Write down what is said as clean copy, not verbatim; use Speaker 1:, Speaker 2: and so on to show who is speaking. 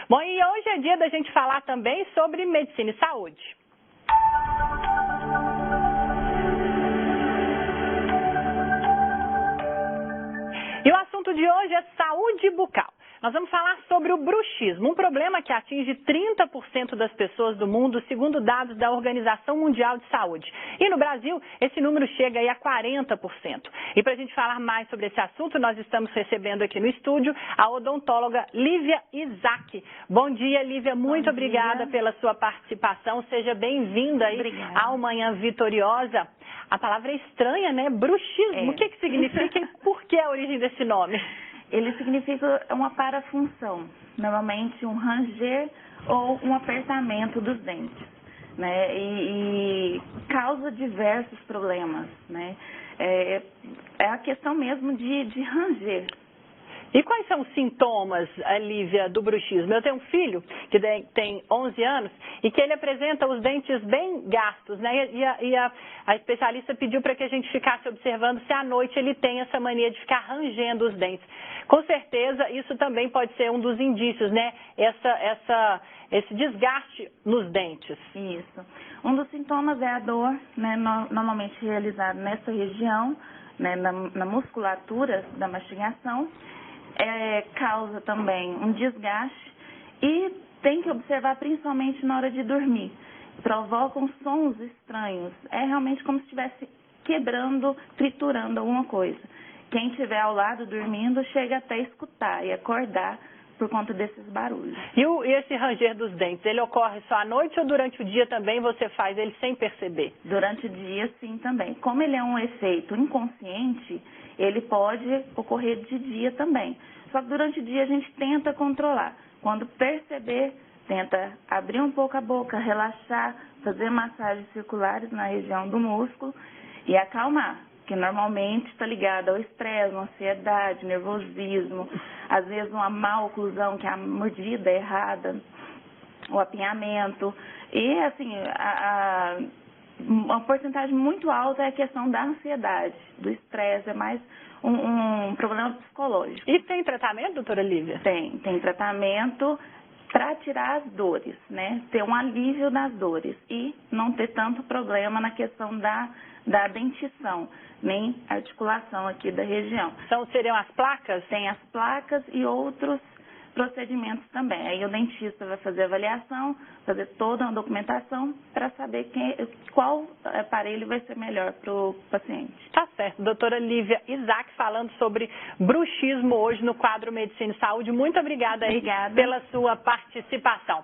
Speaker 1: Bom, e hoje é dia da gente falar também sobre medicina e saúde. E o assunto de hoje é saúde bucal. Nós vamos falar sobre o bruxismo, um problema que atinge 30% das pessoas do mundo, segundo dados da Organização Mundial de Saúde. E no Brasil, esse número chega aí a 40%. E para a gente falar mais sobre esse assunto, nós estamos recebendo aqui no estúdio a odontóloga Lívia Isaac. Bom dia, Lívia. Muito obrigada pela sua participação. Seja bem-vinda aí ao Manhã Vitoriosa. A palavra é estranha, né? Bruxismo. O que significa e por que a origem desse nome?
Speaker 2: Ele significa uma parafunção, normalmente um ranger ou um apertamento dos dentes, né? E causa diversos problemas, né? É a questão mesmo de ranger.
Speaker 1: E quais são os sintomas, Lívia, do bruxismo? Eu tenho um filho que tem 11 anos e que ele apresenta os dentes bem gastos, né? E a especialista pediu para que a gente ficasse observando se à noite ele tem essa mania de ficar rangendo os dentes. Com certeza, isso também pode ser um dos indícios, né? Esse desgaste nos dentes.
Speaker 2: Isso. Um dos sintomas é a dor, né? Normalmente realizada nessa região, né? Na musculatura da mastigação. Causa também um desgaste e tem que observar principalmente na hora de dormir. Provocam sons estranhos. É realmente como se estivesse quebrando, triturando alguma coisa. Quem estiver ao lado dormindo chega até a escutar e acordar por conta desses barulhos.
Speaker 1: E esse ranger dos dentes, ele ocorre só à noite ou durante o dia também você faz ele sem perceber?
Speaker 2: Durante o dia, sim, também. Como ele é um efeito inconsciente, ele pode ocorrer de dia também. Só que durante o dia a gente tenta controlar. Quando perceber, tenta abrir um pouco a boca, relaxar, fazer massagens circulares na região do músculo e acalmar. Que normalmente está ligado ao estresse, ansiedade, nervosismo, às vezes uma má oclusão, que é a mordida errada, o apinhamento. E, assim, uma porcentagem muito alta é a questão da ansiedade, do estresse, é mais um problema psicológico.
Speaker 1: E tem tratamento, doutora Lívia?
Speaker 2: Tem tratamento para tirar as dores, né? Ter um alívio nas dores e não ter tanto problema na questão da dentição, nem articulação aqui da região.
Speaker 1: Então, seriam as placas?
Speaker 2: Tem as placas e outros procedimentos também. Aí o dentista vai fazer a avaliação, fazer toda uma documentação para saber qual aparelho vai ser melhor para o paciente.
Speaker 1: Tá certo. Doutora Lívia Isaac falando sobre bruxismo hoje no quadro Medicina e Saúde. Muito obrigada aí pela sua participação.